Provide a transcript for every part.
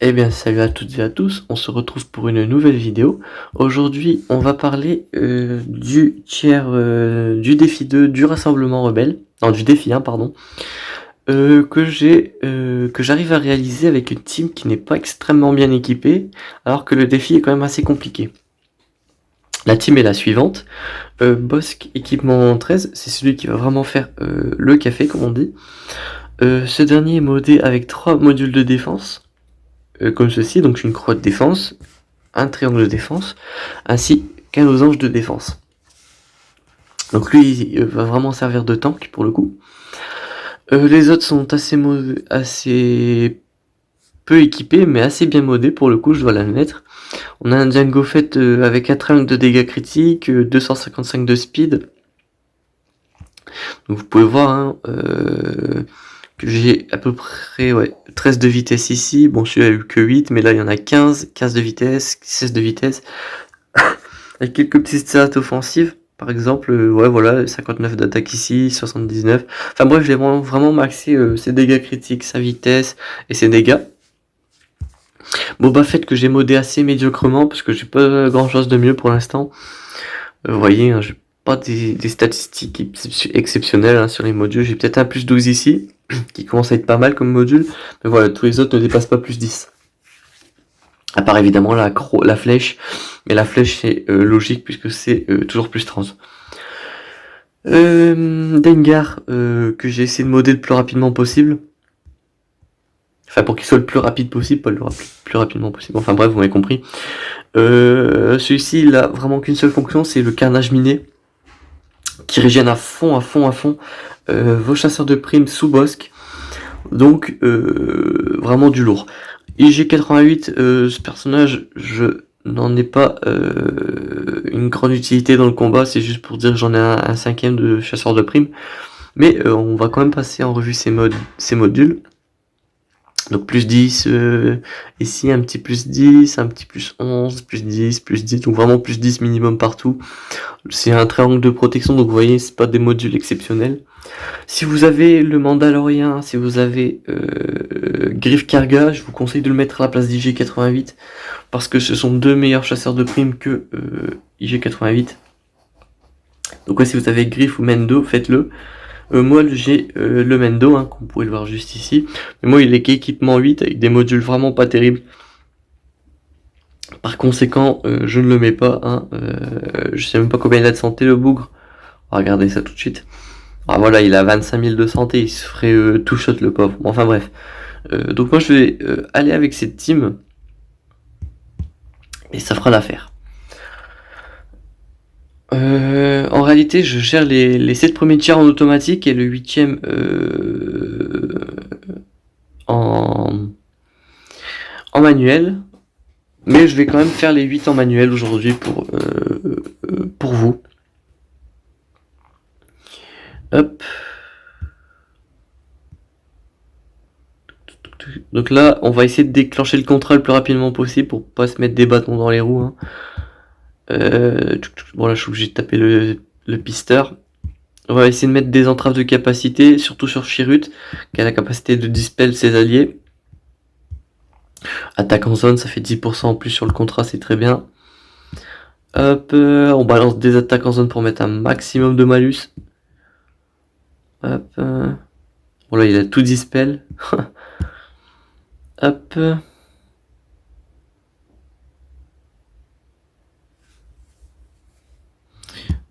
Eh bien, salut à toutes et à tous, on se retrouve pour une nouvelle vidéo. Aujourd'hui, on va parler du défi 2 du Rassemblement Rebelle, non, du défi 1, pardon, que j'arrive à réaliser avec une team qui n'est pas extrêmement bien équipée, alors que le défi est quand même assez compliqué. La team est la suivante. Bosque équipement 13, c'est celui qui va vraiment faire le café, comme on dit. Ce dernier est modé avec 3 modules de défense. Comme ceci, donc une croix de défense, un triangle de défense, ainsi qu'un losange de défense. Donc lui, il va vraiment servir de tank pour le coup. Les autres sont assez peu équipés, mais assez bien modés pour le coup, je dois l'admettre. On a un Django Fett avec un triangle de dégâts critiques, 255 de speed. Donc vous pouvez voir hein, que j'ai à peu près 13 de vitesse ici. Bon, celui-là a eu que 8, mais là il y en a 15 de vitesse, 16 de vitesse. Avec quelques petites stats offensives, par exemple, ouais voilà, 59 d'attaque ici, 79. Enfin bref, j'ai vraiment maxé ses dégâts critiques, sa vitesse et ses dégâts. Boba Fett que j'ai modé assez médiocrement parce que j'ai pas grand chose de mieux pour l'instant. Vous voyez, hein, j'ai pas des statistiques exceptionnelles hein, sur les modules. J'ai peut-être un plus 12 ici, qui commence à être pas mal comme module. Mais voilà, tous les autres ne dépassent pas plus 10. À part évidemment la flèche, mais la flèche c'est logique puisque c'est toujours plus 30. Dengar, que j'ai essayé de modder le plus rapidement possible. Enfin pour qu'il soit le plus rapide possible, pas le plus rapidement possible. Enfin bref, vous m'avez compris. Celui-ci il a vraiment qu'une seule fonction, c'est le carnage miné. Qui régène à fond vos chasseurs de primes sous bosque. Donc vraiment du lourd. IG88, ce personnage, je n'en ai pas une grande utilité dans le combat, c'est juste pour dire que j'en ai un cinquième de chasseur de primes. Mais on va quand même passer en revue ces modules. Donc plus 10, ici un petit plus 10, un petit plus 11, plus 10, plus 10, donc vraiment plus 10 minimum partout. C'est un triangle de protection, donc vous voyez, c'est pas des modules exceptionnels. Si vous avez le Mandalorien, si vous avez Griff Karga, je vous conseille de le mettre à la place d'IG88 parce que ce sont deux meilleurs chasseurs de primes que IG88. Donc ouais, si vous avez Griff ou Mendo, faites-le. Moi j'ai le Mendo, hein, comme vous pouvez le voir juste ici. Mais moi il est qu'équipement 8 avec des modules vraiment pas terribles. Par conséquent, je ne le mets pas. Hein, je sais même pas combien il a de santé le bougre. On va regarder ça tout de suite. Ah voilà, il a 25 000 de santé, il se ferait tout shot le pauvre. Bon, enfin bref. Donc moi je vais aller avec cette team. Et ça fera l'affaire. En réalité, je gère les 7 premiers tiers en automatique et le 8ème en manuel. Mais je vais quand même faire les 8 en manuel aujourd'hui pour vous. Hop. Donc là, on va essayer de déclencher le contrat le plus rapidement possible pour pas se mettre des bâtons dans les roues. Hein. Bon là, je suis obligé de taper le pisteur. On va essayer de mettre des entraves de capacité, surtout sur Chirrut, qui a la capacité de dispel ses alliés. Attaque en zone, ça fait 10% en plus sur le contrat, c'est très bien. Hop, on balance des attaques en zone pour mettre un maximum de malus. Hop. Bon là, il a tout dispel. Hop.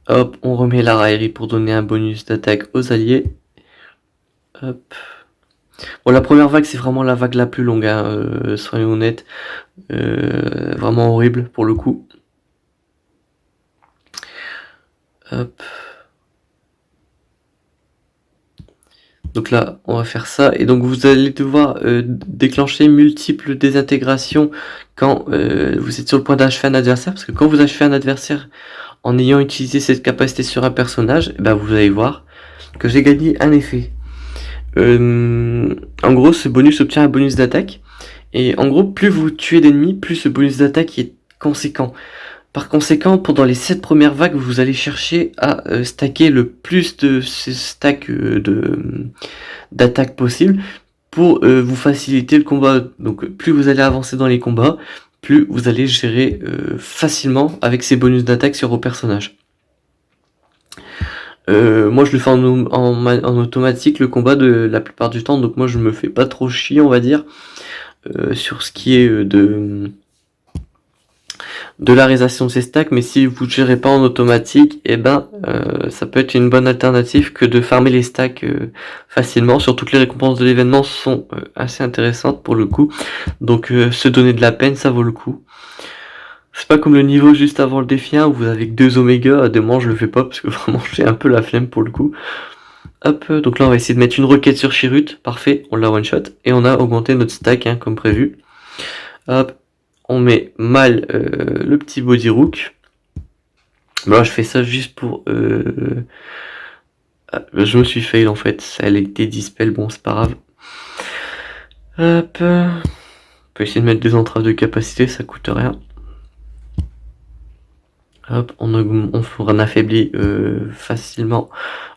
Hop, on remet la raillerie pour donner un bonus d'attaque aux alliés. Hop. Bon, la première vague, c'est vraiment la vague la plus longue, hein, soyons honnêtes. Vraiment horrible pour le coup. Hop. Donc là, on va faire ça. Et donc, vous allez devoir déclencher multiples désintégrations quand vous êtes sur le point d'achever un adversaire. Parce que quand vous achevez un adversaire en ayant utilisé cette capacité sur un personnage, ben vous allez voir que j'ai gagné un effet. En gros, ce bonus obtient un bonus d'attaque. Et en gros, plus vous tuez d'ennemis, plus ce bonus d'attaque est conséquent. Par conséquent, pendant les 7 premières vagues, vous allez chercher à stacker le plus de ces stacks d'attaque possible pour vous faciliter le combat. Donc plus vous allez avancer dans les combats, plus vous allez gérer facilement avec ces bonus d'attaque sur vos personnages. Moi je le fais en automatique le combat de la plupart du temps, donc moi je me fais pas trop chier on va dire sur ce qui est de la réalisation de ces stacks, mais si vous ne gérez pas en automatique, et ça peut être une bonne alternative que de farmer les stacks facilement, surtout que les récompenses de l'événement sont assez intéressantes pour le coup, donc se donner de la peine ça vaut le coup. C'est pas comme le niveau juste avant le défi 1 où vous avez que 2 oméga, à des moments je le fais pas parce que vraiment j'ai un peu la flemme pour le coup. Hop, donc là on va essayer de mettre une requête sur Chirrut, parfait, on l'a one shot, et on a augmenté notre stack comme prévu. Hop, on met mal le petit body rook. Là je fais ça juste pour... je me suis fail en fait, ça a été dispel, bon c'est pas grave. Hop, on peut essayer de mettre des entraves de capacité, ça coûte rien. Hop, on affaiblit facilement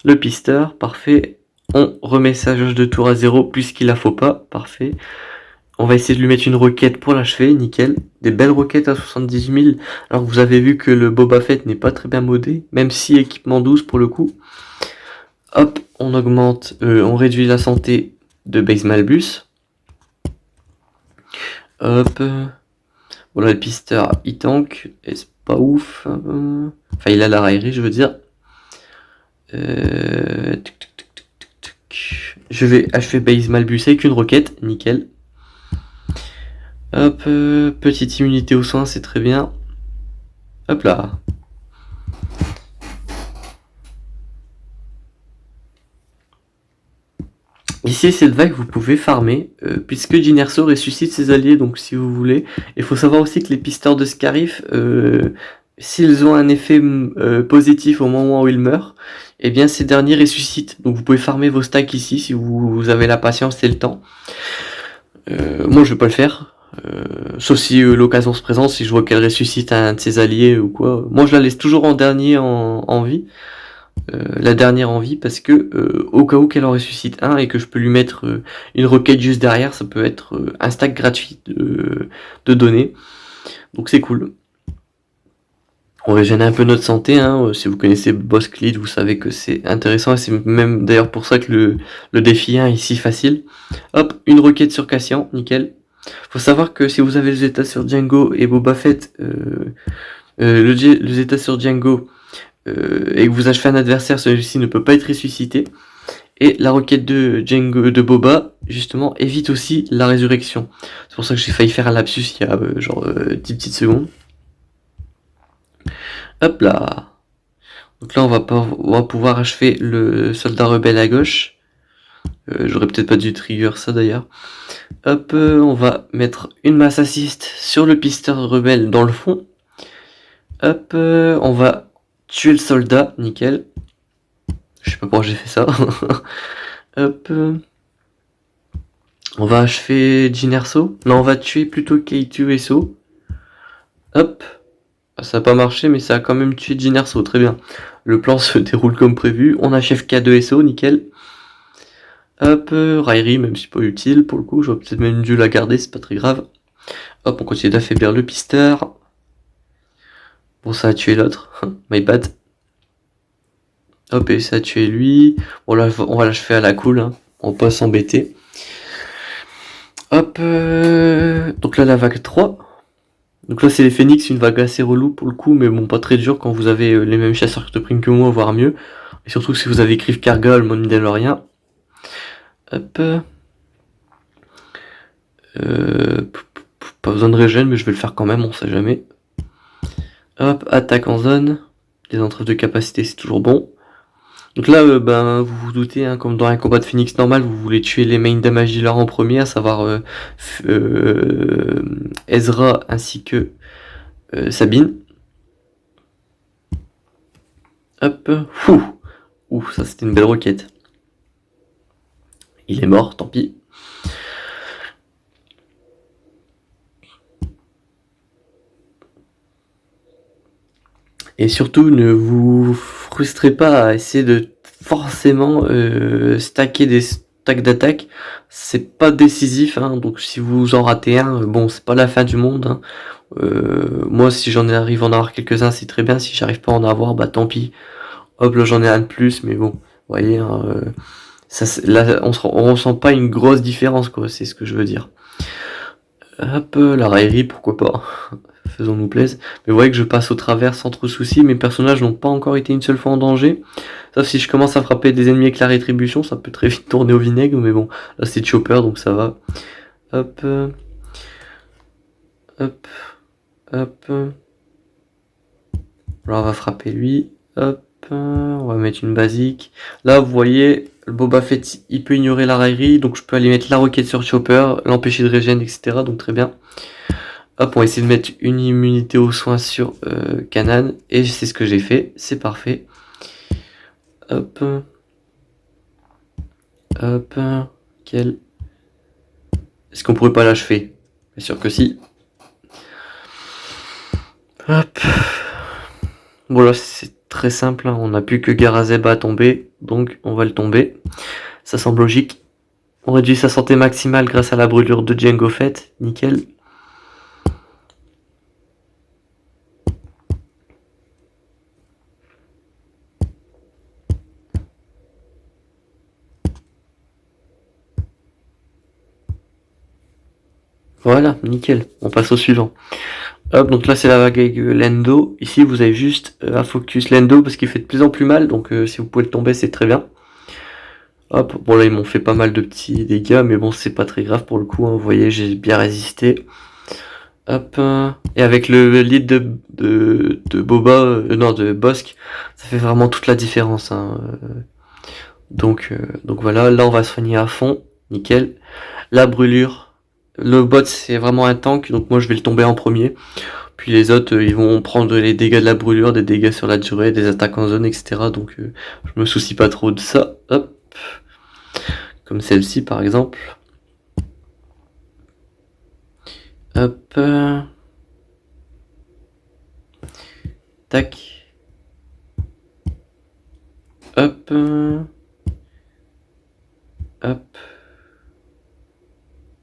le pisteur, parfait. On remet sa jauge de tour à 0 puisqu'il la faut pas, parfait. On va essayer de lui mettre une roquette pour l'achever, nickel. Des belles roquettes à 78 000. Alors vous avez vu que le Boba Fett n'est pas très bien modé, même si équipement 12 pour le coup. Hop, on augmente, on réduit la santé de Base Malbus. Hop, voilà le pisteur, il tank, est pas ouf. Enfin, il a la raillerie, je veux dire. Je vais achever Base Malbus avec une roquette, nickel. Hop, petite immunité aux soins, c'est très bien. Hop là. Ici, cette vague, vous pouvez farmer, puisque Jinerso ressuscite ses alliés, donc si vous voulez. Il faut savoir aussi que les pisteurs de Scarif, s'ils ont un effet positif au moment où ils meurent, eh bien ces derniers ressuscitent. Donc vous pouvez farmer vos stacks ici si vous avez la patience et le temps. Moi je vais pas le faire. Sauf si l'occasion se présente, si je vois qu'elle ressuscite un de ses alliés ou quoi. Moi je la laisse toujours en dernier en vie. La dernière en vie parce que au cas où qu'elle en ressuscite un et que je peux lui mettre une requête juste derrière, ça peut être un stack gratuit de données. Donc c'est cool. On régène un peu notre santé, hein. Si vous connaissez Boss Cleed, vous savez que c'est intéressant et c'est même d'ailleurs pour ça que le défi 1 est si facile. Hop, une requête sur Cassian, nickel. Faut savoir que si vous avez les états sur Django et Boba Fett, les états sur Django et que vous achetez un adversaire, celui-ci ne peut pas être ressuscité. Et la requête de Django de Boba, justement, évite aussi la résurrection. C'est pour ça que j'ai failli faire un lapsus il y a 10 petites secondes. Hop là. Donc là, on va pouvoir achever le soldat rebelle à gauche. J'aurais peut-être pas dû trigger ça d'ailleurs. Hop, on va mettre une masse assist sur le pisteur rebelle dans le fond. Hop, on va tuer le soldat, nickel. Je sais pas pourquoi j'ai fait ça. Hop. On va achever Jinerso. Non, on va tuer plutôt K2 et So. Hop. Ça n'a pas marché, mais ça a quand même tué Jinerso, très bien. Le plan se déroule comme prévu. On achève K2 et So, nickel. Hop, raillerie, même si pas utile pour le coup. J'aurais peut-être même dû la garder, c'est pas très grave. Hop, on continue d'affaiblir le pisteur. Bon, ça a tué l'autre. My bad. Hop, et ça a tué lui. Bon, là, on va l'achever à la cool. Hein. On va pas s'embêter. Hop, donc là, la vague 3. Donc là, c'est les phoenix, une vague assez relou pour le coup, mais bon, pas très dur quand vous avez les mêmes chasseurs de prime que moi, voire mieux. Et surtout si vous avez Griff Karga, le Mandalorian. Hop. Pas besoin de régène, mais je vais le faire quand même, on sait jamais. Hop, attaque en zone. Les entraves de capacité, c'est toujours bon. Donc là, vous vous doutez, hein, comme dans un combat de Phoenix normal, vous voulez tuer les main damage dealers en premier, à savoir Ezra ainsi que Sabine. Hop, ouh, ça c'était une belle roquette. Il est mort, tant pis. Et surtout, ne vous frustrez pas à essayer de forcément stacker des tac d'attaque. C'est pas décisif, hein, donc si vous en ratez un, bon, c'est pas la fin du monde, hein. Moi, si arrive à en avoir quelques-uns, c'est très bien. Si j'arrive pas à en avoir, bah tant pis. Hop, là j'en ai un de plus, mais bon, vous voyez, hein, là on ressent pas une grosse différence, quoi, c'est ce que je veux dire. Hop, la raillerie, pourquoi pas, faisons-nous plaisir. Mais vous voyez que je passe au travers sans trop de soucis, mes personnages n'ont pas encore été une seule fois en danger. Sauf si je commence à frapper des ennemis avec la rétribution, ça peut très vite tourner au vinaigre, mais bon, là c'est Chopper, donc ça va. Hop, hop, hop. Là on va frapper lui, hop. On va mettre une basique. Là, vous voyez, le Boba Fett, il peut ignorer la raillerie, donc je peux aller mettre la roquette sur Chopper, l'empêcher de régène, etc. Donc très bien. Hop, on va essayer de mettre une immunité aux soins sur Kanan, et c'est ce que j'ai fait, c'est parfait. Hop. Hop. Quel... Est-ce qu'on pourrait pas l'achever? Bien sûr que si. Hop. Bon là, c'est très simple, hein. On n'a plus que Garazeb à tomber, donc on va le tomber. Ça semble logique. On réduit sa santé maximale grâce à la brûlure de Jango Fett, nickel. Voilà, nickel. On passe au suivant. Hop, donc là c'est la vague avec Lando. Ici vous avez juste un focus Lando parce qu'il fait de plus en plus mal, donc si vous pouvez le tomber c'est très bien. Hop, bon là ils m'ont fait pas mal de petits dégâts, mais bon c'est pas très grave pour le coup, hein. Vous voyez j'ai bien résisté. Hop, et avec le lead de Boba, non de Bossk, ça fait vraiment toute la différence, hein. Donc voilà, là on va soigner à fond, nickel. La brûlure, le bot c'est vraiment un tank, donc moi je vais le tomber en premier. Puis les autres, ils vont prendre les dégâts de la brûlure, des dégâts sur la durée, des attaques en zone, etc. Donc je me soucie pas trop de ça. Hop. Comme celle-ci par exemple. Hop. Tac. Hop. Hop.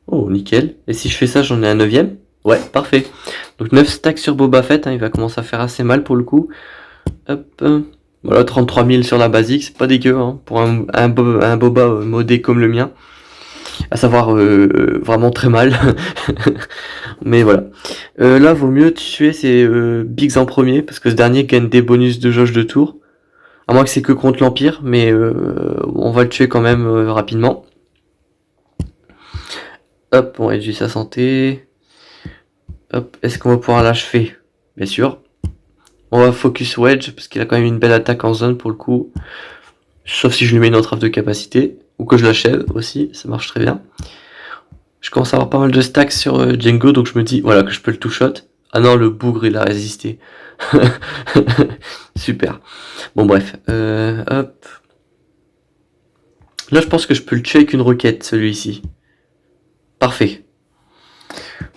Oh, nickel. Et si je fais ça, j'en ai un 9ème. Ouais, parfait. Donc 9 stacks sur Boba Fett, hein, il va commencer à faire assez mal pour le coup. Hop. Voilà, 33 000 sur la basique, c'est pas dégueu, hein, pour un Boba modé comme le mien. À savoir vraiment très mal. Mais voilà. Là, vaut mieux tuer ces Bigs en premier, parce que ce dernier gagne des bonus de jauge de tour. À moins que c'est que contre l'Empire, mais on va le tuer quand même rapidement. Hop, on réduit sa santé. Hop, est-ce qu'on va pouvoir l'achever? Bien sûr. On va focus Wedge, parce qu'il a quand même une belle attaque en zone pour le coup. Sauf si je lui mets une entrave de capacité. Ou que je l'achève aussi, ça marche très bien. Je commence à avoir pas mal de stacks sur Django, donc je me dis voilà que je peux le two-shot. Ah non, le bougre il a résisté. Super. Bon bref, hop. Là je pense que je peux le tuer avec une roquette, celui-ci. Parfait.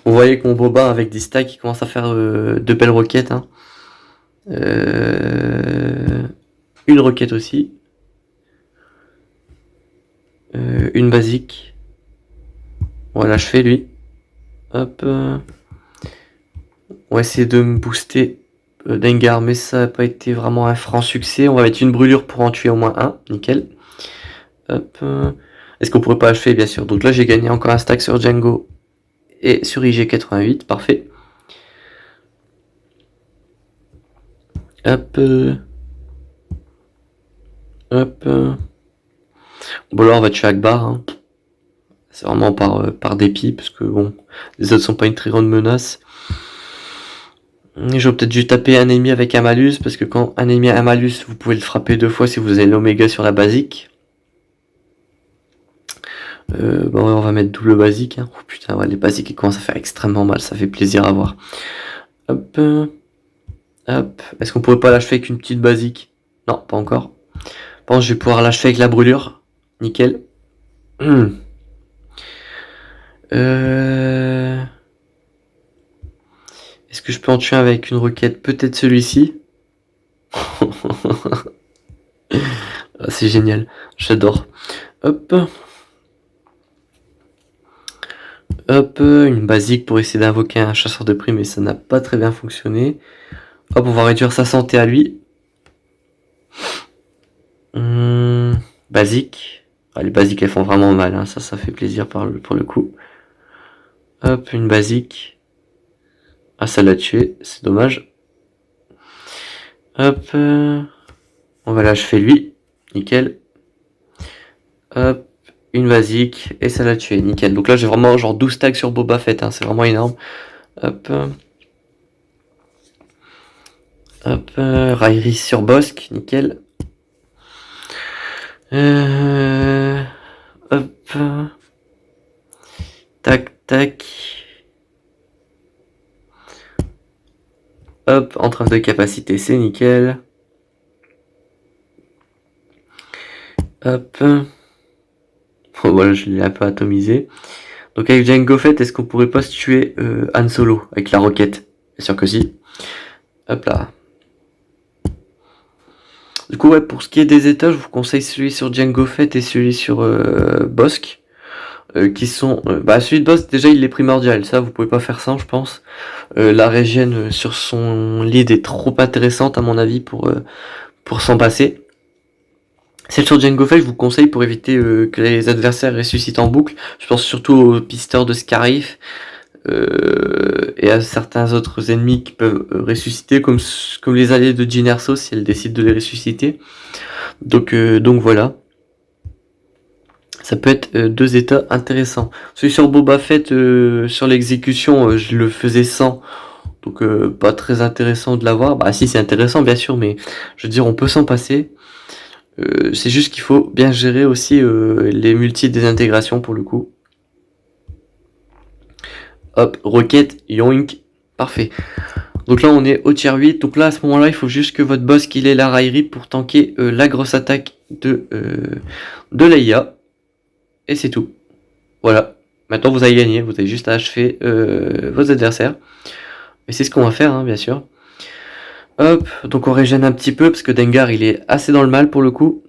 Vous voyez que mon Boba avec des stacks il commence à faire de belles roquettes, hein. Une roquette aussi. Une basique. Voilà, je fais lui. Hop. On va essayer de me booster Dengar, mais ça n'a pas été vraiment un franc succès. On va mettre une brûlure pour en tuer au moins un. Nickel. Hop. Est-ce qu'on pourrait pas achever? Bien sûr. Donc là, j'ai gagné encore un stack sur Django et sur IG88. Parfait. Hop. Hop. Bon, là, on va tuer Akbar, hein. C'est vraiment par dépit, parce que bon, les autres sont pas une très grande menace. J'aurais peut-être dû taper un ennemi avec un malus, parce que quand un ennemi a un malus, vous pouvez le frapper 2 fois si vous avez l'oméga sur la basique. Bon, on va mettre double basique, hein. Oh putain, ouais, les basiques ils commencent à faire extrêmement mal, ça fait plaisir à voir. Hop. Hop. Est-ce qu'on pourrait pas l'achever avec une petite basique? Non, pas encore. Je pense que je vais pouvoir l'achever avec la brûlure. Nickel. Est-ce que je peux en tuer avec une roquette? Peut-être celui-ci. Ah, c'est génial. J'adore. Hop. Hop, une basique pour essayer d'invoquer un chasseur de primes, mais ça n'a pas très bien fonctionné. Hop, on va réduire sa santé à lui. Basique. Ah, les basiques, elles font vraiment mal, hein. Ça fait plaisir pour le coup. Hop, une basique. Ah, ça l'a tué, c'est dommage. Hop, on va l'achever lui. Nickel. Hop, une basique, et ça l'a tué, nickel. Donc là, j'ai vraiment genre 12 tags sur Boba Fett, hein. C'est vraiment énorme. Hop. Hop, Raillerie sur Bossk, nickel. Hop. Tac, tac. Hop, entrave de capacité, c'est nickel. Hop. Bon, voilà, je l'ai un peu atomisé. Donc avec Jango Fett, est-ce qu'on pourrait pas se tuer Han Solo avec la roquette? Bien sûr que si. Hop là. Du coup, ouais, pour ce qui est des états, je vous conseille celui sur Jango Fett et celui sur Bossk. Qui sont... celui de Bossk, déjà, il est primordial. Ça, vous pouvez pas faire sans, je pense. La régène sur son lead est trop intéressante, à mon avis, pour s'en passer. Celle sur Jango Fett, je vous conseille pour éviter que les adversaires ressuscitent en boucle. Je pense surtout aux pisteurs de Scarif et à certains autres ennemis qui peuvent ressusciter, comme les alliés de Jyn Erso si elle décide de les ressusciter. Donc voilà. Ça peut être deux états intéressants. Celui sur Boba Fett, sur l'exécution, je le faisais sans. Donc pas très intéressant de l'avoir. Bah si, c'est intéressant bien sûr, mais je veux dire, on peut s'en passer. C'est juste qu'il faut bien gérer aussi les multi-désintégrations pour le coup. Hop, roquette, yoink, parfait. Donc là on est au tier 8, donc là à ce moment là il faut juste que votre boss qu'il ait la raillerie pour tanker la grosse attaque de Leia. Et c'est tout. Voilà. Maintenant vous avez gagné, vous avez juste à achever vos adversaires. Et c'est ce qu'on va faire, hein, bien sûr. Hop, donc on régène un petit peu parce que Dengar il est assez dans le mal pour le coup.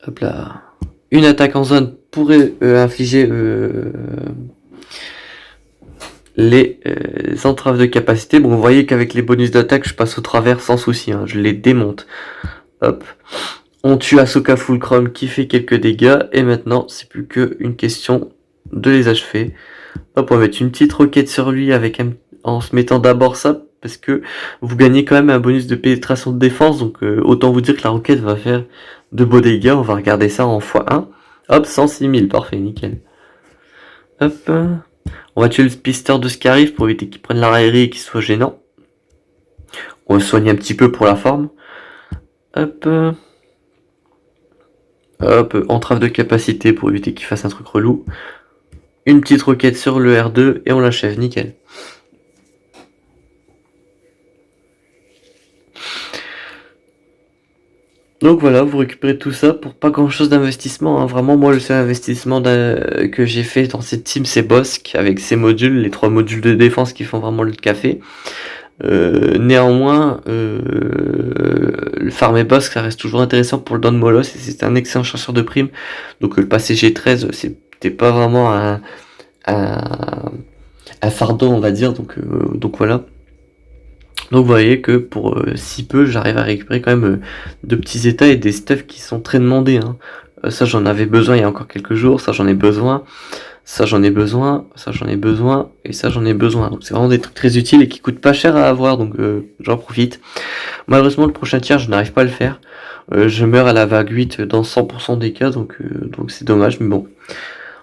Hop là. Une attaque en zone pourrait infliger les entraves de capacité. Bon, vous voyez qu'avec les bonus d'attaque, je passe au travers sans souci, hein, je les démonte. Hop. On tue Ahsoka Fulcrum qui fait quelques dégâts. Et maintenant, c'est plus qu'une question de les achever. Hop, on va mettre une petite roquette sur lui en se mettant d'abord ça. Parce que vous gagnez quand même un bonus de pénétration de défense. Donc autant vous dire que la roquette va faire de beaux dégâts. On va regarder ça en x1. Hop, 106 000. Parfait, nickel. Hop. On va tuer le pisteur de Scarif pour éviter qu'il prenne la raillerie et qu'il soit gênant. On va soigner un petit peu pour la forme. Hop. Hop, entrave de capacité pour éviter qu'il fasse un truc relou. Une petite roquette sur le R2 et on l'achève, nickel. Donc voilà, vous récupérez tout ça pour pas grand chose d'investissement, hein. Vraiment, moi le seul investissement que j'ai fait dans cette team, c'est Bossk avec ses modules, les 3 modules de défense qui font vraiment le café. Néanmoins, le farmer Bossk, ça reste toujours intéressant pour le Don Molos et c'est un excellent chasseur de primes. Donc le passé G13, c'était pas vraiment un fardeau, on va dire. Donc voilà. Donc vous voyez que pour si peu, j'arrive à récupérer quand même de petits états et des stuffs qui sont très demandés, hein. Ça j'en avais besoin il y a encore quelques jours, ça j'en ai besoin, ça j'en ai besoin, ça j'en ai besoin, et ça j'en ai besoin. Donc c'est vraiment des trucs très utiles et qui coûtent pas cher à avoir, donc j'en profite. Malheureusement le prochain tiers je n'arrive pas à le faire. Je meurs à la vague 8 dans 100% des cas, donc c'est dommage, mais bon.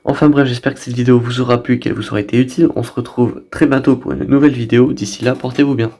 Enfin bref, j'espère que cette vidéo vous aura plu et qu'elle vous aura été utile. On se retrouve très bientôt pour une nouvelle vidéo. D'ici là, portez-vous bien.